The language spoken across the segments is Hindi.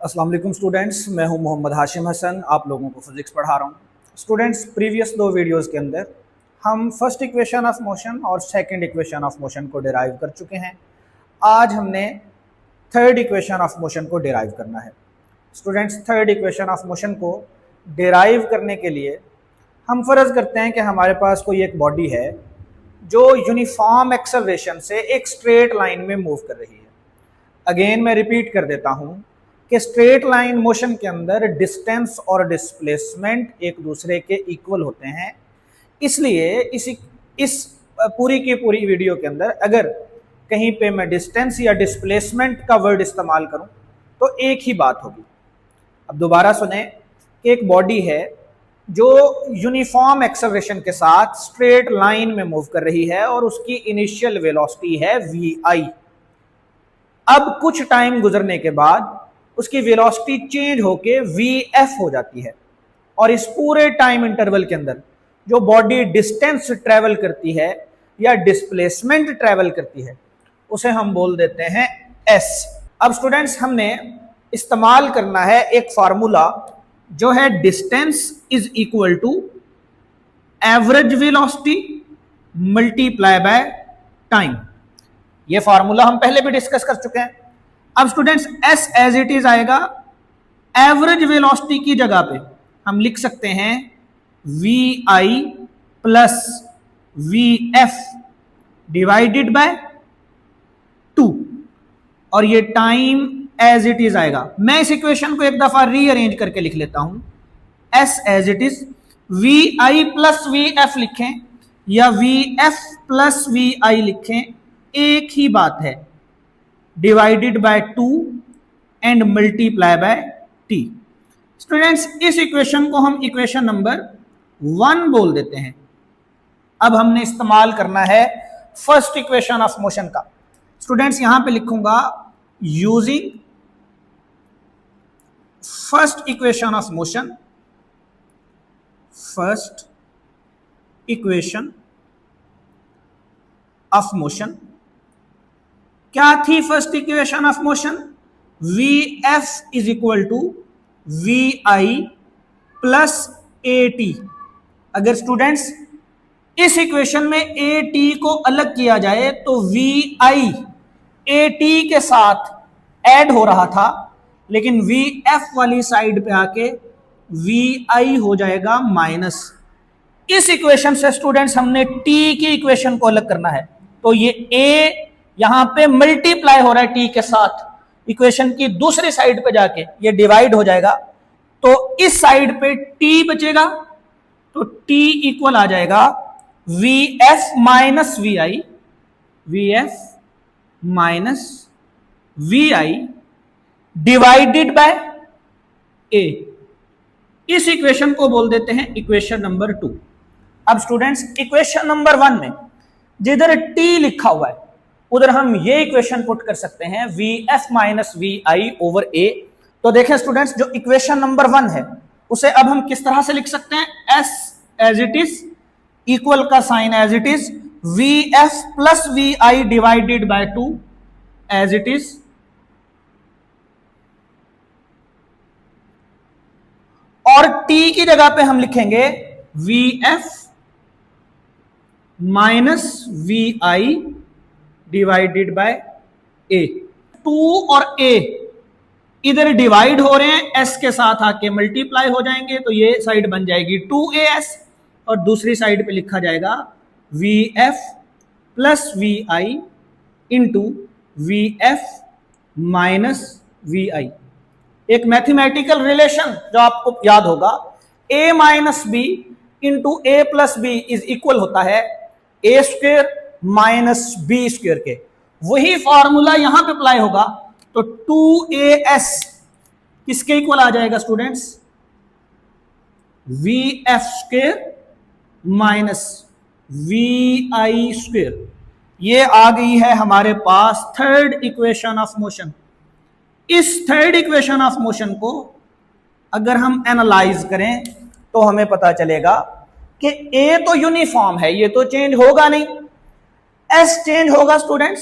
अस्सलाम वालेकुम स्टूडेंट्स, मैं हूं मोहम्मद हाशिम हसन, आप लोगों को फिजिक्स पढ़ा रहा हूं। स्टूडेंट्स, प्रीवियस दो वीडियोस के अंदर हम फर्स्ट इक्वेशन ऑफ मोशन और सेकंड इक्वेशन ऑफ मोशन को डिराइव कर चुके हैं। आज हमने थर्ड इक्वेशन ऑफ मोशन को डिराइव करना है। Students, third equation of motion को डिराइव करने के लिए हम फ़र्ज़ करते हैं कि हमारे पास कोई एक बॉडी है जो यूनिफॉर्म एक्सेलरेशन से एक स्ट्रेट लाइन में मूव कर रही है। अगेन मैं रिपीट कर देता हूं कि स्ट्रेट लाइन मोशन के अंदर डिस्टेंस और डिस्प्लेसमेंट एक दूसरे के इक्वल होते हैं। इसलिए इस पूरी की पूरी वीडियो के अंदर अगर कहीं पे मैं डिस्टेंस या डिस्प्लेसमेंट का वर्ड इस्तेमाल करूं तो एक ही बात होगी। अब दोबारा सुने कि एक बॉडी है जो यूनिफॉर्म एक्सेलरेशन के साथ स्ट्रेट लाइन में मूव कर रही है और उसकी इनिशियल वेलोसिटी है vi। अब कुछ टाइम गुजरने के बाद उसकी वेलोसिटी चेंज होके vf हो जाती है और इस पूरे टाइम इंटरवल के अंदर जो बॉडी डिस्टेंस ट्रेवल करती है या डिस्प्लेसमेंट ट्रेवल करती है उसे हम बोल देते हैं s। अब स्टूडेंट्स, हमने इस्तेमाल करना है एक फार्मूला जो है distance is equal to average velocity multiply by time. ये फार्मूला हम पहले भी डिस्कस कर चुके हैं। अब students, s as it is आएगा, एवरेज वेलोसिटी की जगह पे हम लिख सकते हैं vi plus vf divided by 2 और ये टाइम एज इट इज आएगा। मैं इस इक्वेशन को एक दफा रीअरेंज करके लिख लेता हूं। s as it is vi plus vf लिखें या vf प्लस vi लिखें, एक ही बात है, divided by 2 and multiply by t। Students, इस इक्वेशन को हम इक्वेशन नंबर 1 बोल देते हैं। अब हमने इस्तेमाल करना है फर्स्ट इक्वेशन ऑफ मोशन का। स्टूडेंट्स, यहां पे लिखूंगा using first equation of motion, first equation of motion. क्या थी first equation of motion? vf is equal to vi plus at। अगर स्टूडेंट्स इस इक्वेशन में at को अलग किया जाए तो vi at के साथ ऐड हो रहा था, लेकिन vf वाली साइड पे आके vi हो जाएगा माइनस। इस इक्वेशन से स्टूडेंट्स हमने t की इक्वेशन को अलग करना है, तो ये a यहां पे मल्टीप्लाई हो रहा है t के साथ, इक्वेशन की दूसरी साइड पे जाके ये डिवाइड हो जाएगा, तो इस साइड पे t बचेगा, तो t इक्वल आ जाएगा vf minus vi, vf minus vi divided by a। इस इक्वेशन को बोल देते हैं इक्वेशन नंबर 2। अब स्टूडेंट्स, इक्वेशन नंबर 1 में जिधर t लिखा हुआ है उधर हम ये इक्वेशन पुट कर सकते हैं vf minus vi over a। तो देखें स्टूडेंट्स, जो इक्वेशन नंबर 1 है उसे अब हम किस तरह से लिख सकते हैं? s as it is, equal का sign as it is, vf plus vi divided by 2 as it is, और t की जगह पे हम लिखेंगे vf minus vi divided by a। 2 और a इधर डिवाइड हो रहे हैं, s के साथ आके मल्टीप्लाई हो जाएंगे, तो ये साइड बन जाएगी 2as और दूसरी साइड पे लिखा जाएगा vf plus vi into vf minus vi। एक मैथमेटिकल रिलेशन जो आपको याद होगा, a minus b into a plus b is equal होता है a square minus B square के। वही फॉर्मूला यहां पे अप्लाई होगा, तो 2as किसके इक्वल आ जाएगा students? vf square minus vi square. ये आ गई है हमारे पास थर्ड इक्वेशन ऑफ मोशन। इस थर्ड इक्वेशन ऑफ मोशन को अगर हम एनालाइज करें तो हमें पता चलेगा कि a तो यूनिफॉर्म है, ये तो चेंज होगा नहीं, s चेंज होगा स्टूडेंट्स,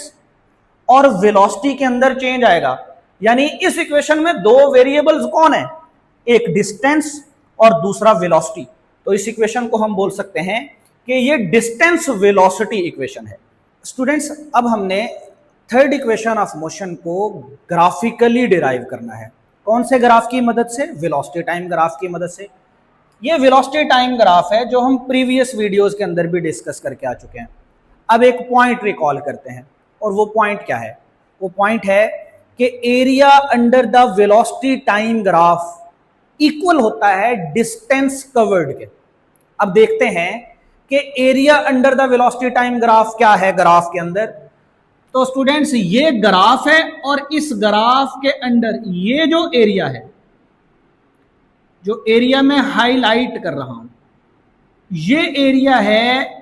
और वेलोसिटी के अंदर चेंज आएगा। यानी इस इक्वेशन में दो वेरिएबल्स कौन है, एक डिस्टेंस और दूसरा वेलोसिटी। तो इस इक्वेशन को हम बोल सकते हैं कि ये डिस्टेंस वेलोसिटी इक्वेशन है। स्टूडेंट्स, अब हमने थर्ड इक्वेशन ऑफ मोशन को ग्राफिकली डिराइव करना है। कौन से ग्राफ की मदद से, वेलोसिटी टाइम ग्राफ की मदद से। ये वेलोसिटी टाइम ग्राफ है जो हम प्रीवियस वीडियोस के अंदर भी डिस्कस करके आ चुके हैं। अब एक पॉइंट रिकॉल करते हैं, और वो पॉइंट क्या है, वो पॉइंट है कि area under the velocity time graph equal होता है डिस्टेंस कवर्ड के। अब देखते हैं कि area under the velocity time graph क्या है ग्राफ के अंदर। तो स्टूडेंट्स, ये ग्राफ है और इस ग्राफ के अंदर ये जो एरिया है, जो एरिया में हाईलाइट कर रहा हूं, ये एरिया है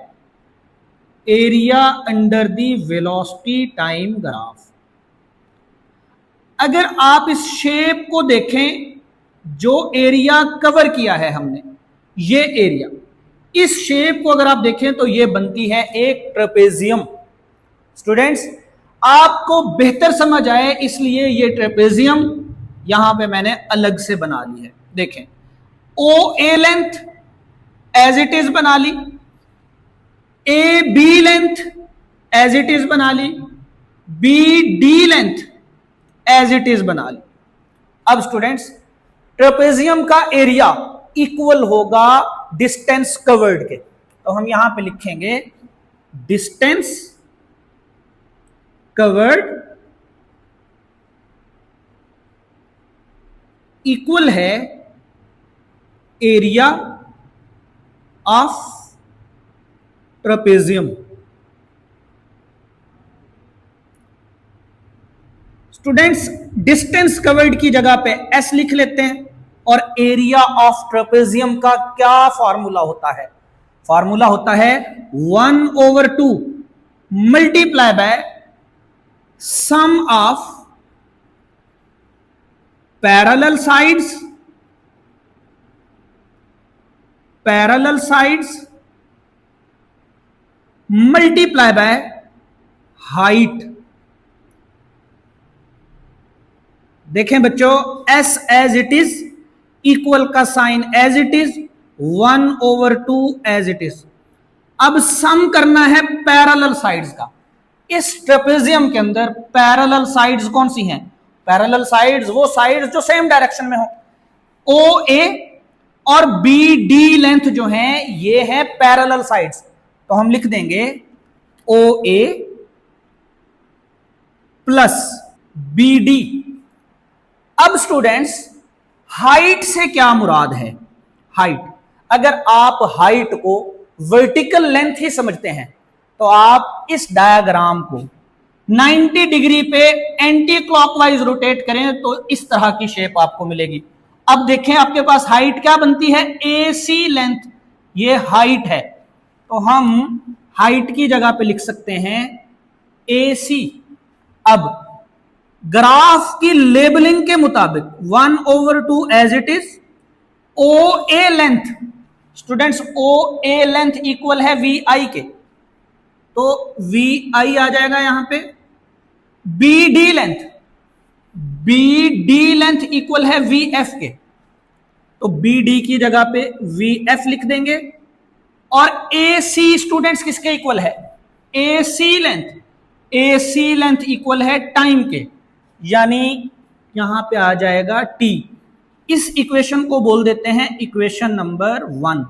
area under the velocity time graph. अगर आप इस शेप को देखें, जो एरिया कवर किया है हमने, ये एरिया, इस शेप को अगर आप देखें तो ये बनती है एक ट्रेपेजियम। स्टूडेंट्स, आपको बेहतर समझ आए इसलिए ये ट्रेपेजियम यहां पे मैंने अलग से बना ली है। देखें, O A length as it is बना ली, A B length as it is बना ली, B D length as it is बना ली। अब स्टूडेंट्स, ट्रेपेजियम का एरिया इक्वल होगा डिस्टेंस कवर्ड के। तो हम यहां पे लिखेंगे डिस्टेंस कवर्ड इक्वल है area of trapezium. Students, distance covered की जगह पे एस लिख लेते हैं, और एरिया ऑफ ट्रेपेजियम का क्या फॉर्मूला होता है, फॉर्मूला होता है 1/2 multiply by sum of parallel sides multiply by height. देखें बच्चों, S as it is, equal का sign as it is, 1/2 as it is. अब सम करना है पैरेलल साइड्स का। इस ट्रेपेजियम के अंदर पैरेलल साइड्स कौन सी हैं, पैरेलल साइड्स वो साइड्स जो सेम डायरेक्शन में हो। ओ ए और बी डी लेंथ जो हैं, ये है पैरेलल साइड्स। तो हम लिख देंगे ओ ए प्लस बी डी। अब स्टूडेंट्स, हाइट से क्या मुराद है, हाइट, अगर आप हाइट को वर्टिकल लेंथ ही समझते हैं तो आप इस डायग्राम को 90 डिग्री पे एंटी क्लॉकवाइज रोटेट करें तो इस तरह की शेप आपको मिलेगी। अब देखें, आपके पास हाइट क्या बनती है, ए सी लेंथ, ये हाइट है। तो हम हाइट की जगह पे लिख सकते हैं ए सी। अब ग्राफ की लेबलिंग के मुताबिक 1/2 as it is, O A length, students O A length equal है वी आई के, तो वी आई आ जाएगा यहां पे। बी डी लेंथ इक्वल है वी एफ के, तो बी डी की जगह पे वी एफ लिख देंगे। और ए सी स्टूडेंट्स किसके इक्वल है, ए सी लेंथ इक्वल है टाइम के, यानी यहां पे आ जाएगा टी। इस इक्वेशन को बोल देते हैं इक्वेशन नंबर 1।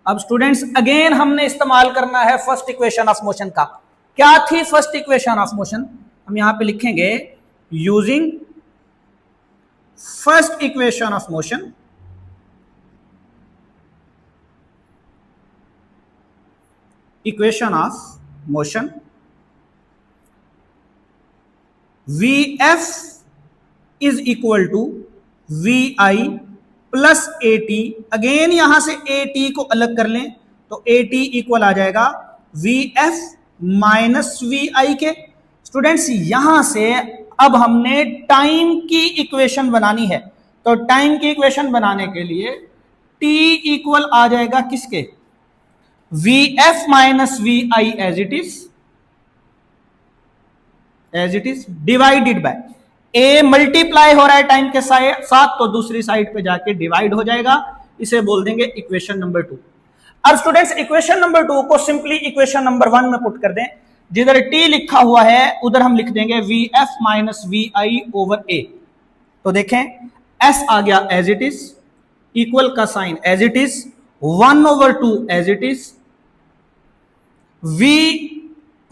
अब स्टूडेंट्स, अगेन हमने इस्तेमाल करना है फर्स्ट इक्वेशन ऑफ मोशन का। क्या थी फर्स्ट इक्वेशन ऑफ मोशन, हम यहां पे लिखेंगे using first equation of motion Vf is equal to Vi plus AT। Again यहां से AT को अलग कर लें तो AT इक्वल आ जाएगा Vf माइनस Vi के। स्टूडेंट्स, यहां से अब हमने टाइम की इक्वेशन बनानी है, तो टाइम की इक्वेशन बनाने के लिए T इक्वल आ जाएगा किसके, Vf minus Vi as it is divided by a multiply हो रहा है टाइम के साथ तो दूसरी साइड पे जाके डिवाइड हो जाएगा, इसे बोल देंगे इक्वेशन नंबर 2। अब स्टूडेंट्स इक्वेशन नंबर 2 को सिंपली इक्वेशन नंबर 1 में पुट कर दें। जिधर टी लिखा हुआ है उधर हम लिख देंगे V F minus we I over A. तो देखें एस आ गया एज इट इज, इक्वल का sign as it is, 1/2 as it is,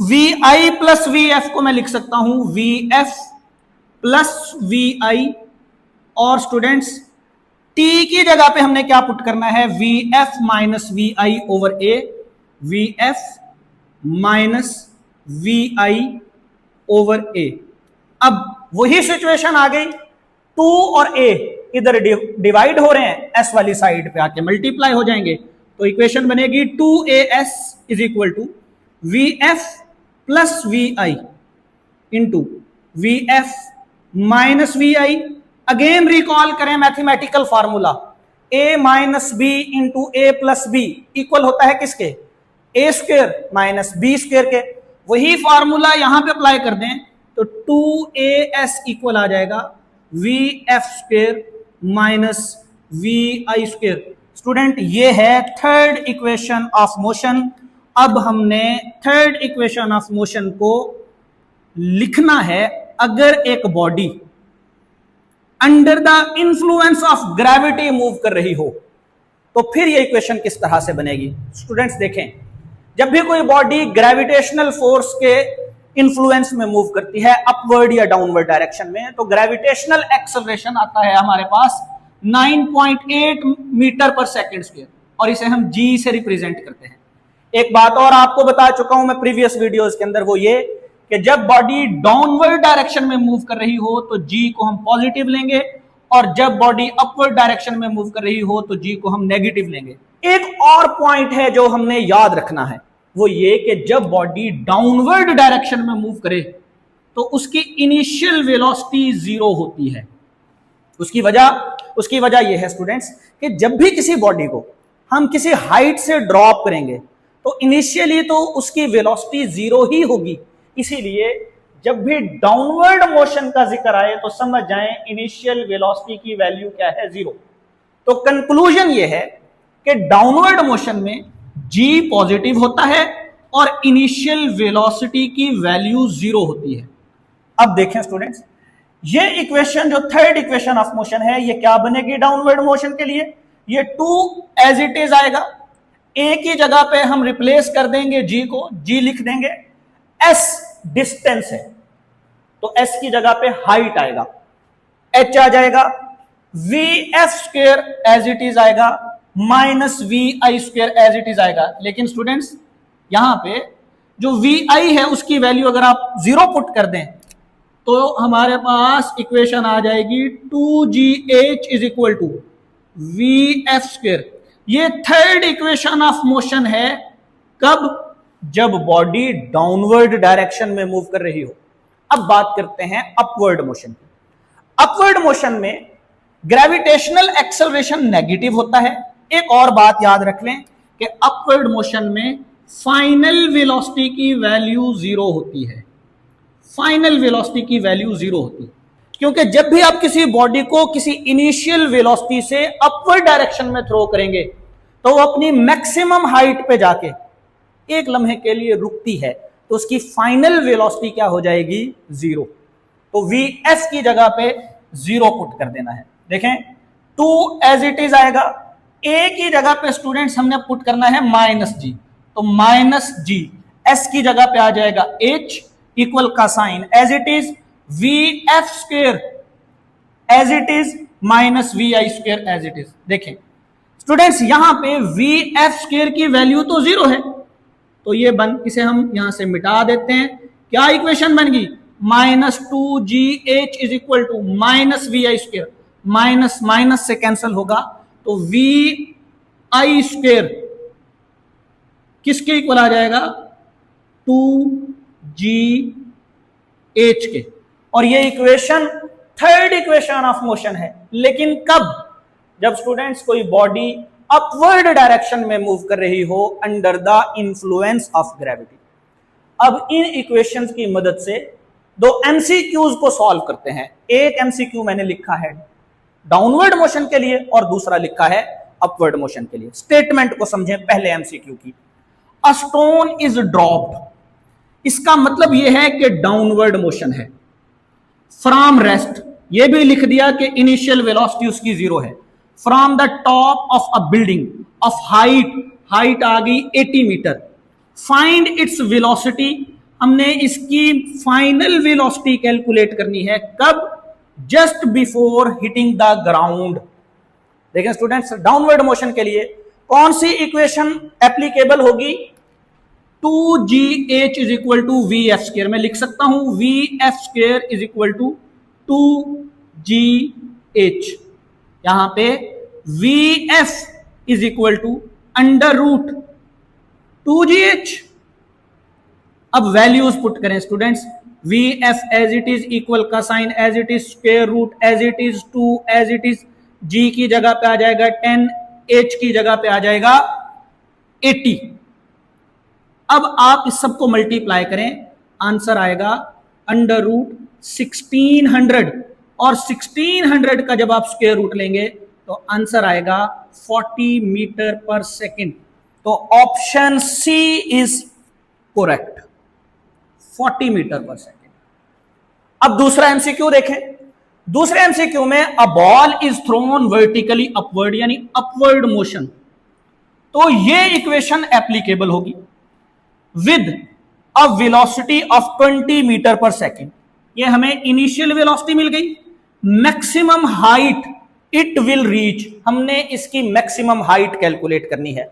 V I plus V F को मैं लिख सकता हूं V F plus V I, और स्टूडेंट्स टी की जगह पे हमने क्या पुट करना है, we F minus we I over A, V F minus we I over A. अब वही सिचुएशन आ गई, 2 और a इधर डिवाइड हो रहे हैं, s वाली साइड पे आके मल्टीप्लाई हो जाएंगे, तो इक्वेशन बनेगी 2as is equal to we F plus V I into V F minus we I. Again recall करें mathematical formula, a minus B into A plus B equal होता है किसके, a square minus B square के। वही फार्मूला यहां पे अप्लाई कर दें तो 2as इक्वल आ जाएगा v f square minus we i square. Student ये है थर्ड इक्वेशन ऑफ मोशन। अब हमने थर्ड इक्वेशन ऑफ मोशन को लिखना है। अगर एक body under the influence of gravity move कर रही हो तो फिर ये इक्वेशन किस तरह से बनेगी। स्टूडेंट्स देखें, जब भी कोई बॉडी ग्रेविटेशनल फोर्स के इन्फ्लुएंस में मूव करती है अपवर्ड या डाउनवर्ड डायरेक्शन में, तो ग्रेविटेशनल एक्सेलरेशन आता है हमारे पास 9.8 मीटर पर सेकंड स्क्वायर, और इसे हम जी से रिप्रेजेंट करते हैं। एक बात और आपको बता चुका हूं मैं प्रीवियस वीडियोस के अंदर, वो ये कि जब बॉडी डाउनवर्ड डायरेक्शन में मूव कर रही हो तो जी को हम पॉजिटिव लेंगे, और जब बॉडी अपवर्ड डायरेक्शन में मूव कर रही हो तो जी को हम नेगेटिव लेंगे। एक और पॉइंट है जो हमने याद रखना है, वो ये कि जब बॉडी डाउनवर्ड डायरेक्शन में मूव करे तो उसकी इनिशियल वेलोसिटी 0 होती है। उसकी वजह यह है स्टूडेंट्स कि जब भी किसी बॉडी को हम किसी हाइट से ड्रॉप करेंगे तो इनिशियली तो उसकी वेलोसिटी 0 ही होगी। इसीलिए जब भी डाउनवर्ड मोशन का जिक्र आए तो समझ जाएं इनिशियल वेलोसिटी की वैल्यू क्या है, 0। तो कंक्लूजन यह है कि डाउनवर्ड मोशन में g पॉजिटिव होता है और इनिशियल वेलोसिटी की वैल्यू 0 होती है। अब देखें स्टूडेंट्स, ये इक्वेशन जो थर्ड इक्वेशन ऑफ मोशन है ये क्या बनेगी डाउनवर्ड मोशन के लिए, ये 2 एज इट इज आएगा। a की जगह पे हम रिप्लेस कर देंगे g को, g लिख देंगे, s डिस्टेंस है तो s की जगह पे हाइट आएगा, h आ जाएगा, v f square as it is आएगा minus we I square as it is आएगा। लेकिन स्टूडेंट्स यहां पे जो वी आई है उसकी वैल्यू अगर आप 0 पुट कर दें तो हमारे पास इक्वेशन आ जाएगी 2gh is equal to we f square. ये थर्ड इक्वेशन ऑफ मोशन है। कब? जब बॉडी डाउनवर्ड डायरेक्शन में मूव कर रही हो। अब बात करते हैं अपवर्ड मोशन की। अपवर्ड मोशन में ग्रेविटेशनल एक्सेलरेशन नेगेटिव होता है। एक और बात याद रख लें कि अपवर्ड मोशन में फाइनल वेलोसिटी की वैल्यू 0 होती है। फाइनल वेलोसिटी की वैल्यू 0 होती है क्योंकि जब भी आप किसी बॉडी को किसी इनिशियल वेलोसिटी से अपवर्ड डायरेक्शन में थ्रो करेंगे तो वो अपनी मैक्सिमम हाइट पे जाके एक लम्हे के लिए रुकती है, तो उसकी फाइनल वेलोसिटी क्या हो जाएगी, 0। तो वी एस की जगह पे 0 पुट कर देना है। देखें 2 एज इट इज आएगा, ए की जगह पे स्टूडेंट्स हमने पुट करना है माइनस जी, तो माइनस जी, एस की जगह पे आ जाएगा एच इक्वल का sign as it is v f square as it is minus we i square as it is. देखें स्टूडेंट्स यहां पे वी एफ स्क्वेयर की वैल्यू तो 0 है, तो ये इसे हम यहां से मिटा देते हैं। क्या इक्वेशन बन गई, minus 2gh is equal to minus we i square, minus minus से कैंसिल होगा तो वी आई स्क्वेयर किसके इक्वल आ जाएगा, 2gh के। और ये equation third equation of motion है। लेकिन कब? जब स्टूडेंट्स कोई बॉडी अपवर्ड डायरेक्शन में मूव कर रही हो under the influence of gravity. अब इन इक्वेशंस की मदद से दो एमसीक्यूज को सॉल्व करते हैं। एक एमसीक्यू मैंने लिखा है डाउनवर्ड मोशन के लिए और दूसरा लिखा है अपवर्ड मोशन के लिए। स्टेटमेंट को समझें पहले एमसीक्यू की। अ स्टोन इज ड्रॉप्ड, इसका मतलब यह है कि डाउनवर्ड मोशन है। फ्रॉम रेस्ट, यह भी लिख दिया कि इनिशियल वेलोसिटी उसकी 0 है। From the top of a building of height आ गई 80 मीटर। फाइंड इट्स वेलोसिटी, हमने इसकी फाइनल वेलोसिटी कैलकुलेट करनी है। कब? Just before hitting the ground. देखें स्टूडेंट्स, डाउनवर्ड मोशन के लिए कौन सी इक्वेशन एप्लीकेबल होगी? 2gh is equal to we F square. मैं लिख सकता हूं V F square is equal to 2gh। यहां पे we F is equal to under root 2gh। अब वैल्यूज पुट करें students. V F as it is equal का sign as it is, square root as it is, 2 as it is, जी की जगह पे आ जाएगा 10, एच की जगह पे आ जाएगा 80। अब आप इस सबको मल्टीप्लाई करें, आंसर आएगा अंडर रूट 1600, और 1600 का जब आप स्क्वायर रूट लेंगे तो आंसर आएगा 40 मीटर पर सेकेंड। तो option C is correct, 40 metre per second. अब दूसरा एमसीक्यू देखें। दूसरे एमसीक्यू में a ball is thrown vertically upward, यानी अपवर्ड मोशन। तो ये इक्वेशन एप्लीकेबल होगी with a velocity of 20 metre per second. ये हमें इनिशियल वेलोसिटी मिल गई, maximum height it will reach, हमने इसकी मैक्सिमम हाइट कैलकुलेट करनी है।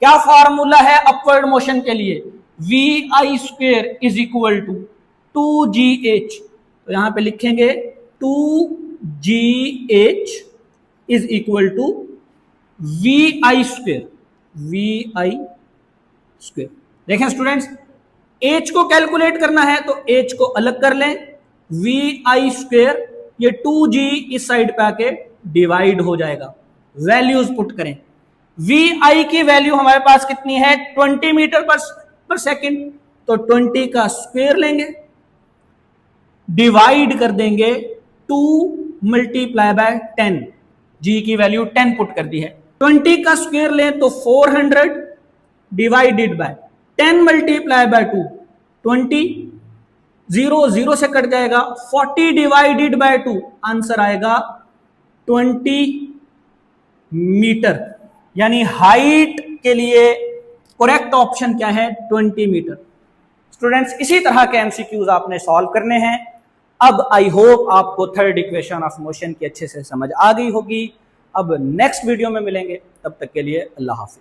क्या फॉर्मूला है अपवर्ड मोशन के लिए? V i square is equal to 2gh। तो यहां पे लिखेंगे 2gh is equal to v i square, v i square. देखें स्टूडेंट्स, h को कैलकुलेट करना है तो h को अलग कर लें, वी आई स्क्वेयर, ये 2g इस साइड पे आके डिवाइड हो जाएगा। वैल्यूज पुट करें। वी आई की वैल्यू हमारे पास कितनी है? 20 मीटर पर सेकेंड। तो 20 का स्क्वायर लेंगे, डिवाइड कर देंगे 2 मल्टीप्लाई बाय 10, जी की वैल्यू 10 पुट कर दी है। 20 का स्क्वायर लें तो 400 डिवाइडेड बाय 10 मल्टीप्लाई बाय 2, 20, 0 से कट जाएगा, 40 डिवाइडेड बाय 2, आंसर आएगा 20 मीटर। यानी हाइट के लिए करेक्ट ऑप्शन क्या है? 20 मीटर। स्टूडेंट्स, इसी तरह के एमसीक्यूज आपने सॉल्व करने हैं। अब आई होप आपको थर्ड इक्वेशन ऑफ मोशन की अच्छे से समझ आ गई होगी। अब नेक्स्ट वीडियो में मिलेंगे, तब तक के लिए अल्लाह हाफिज।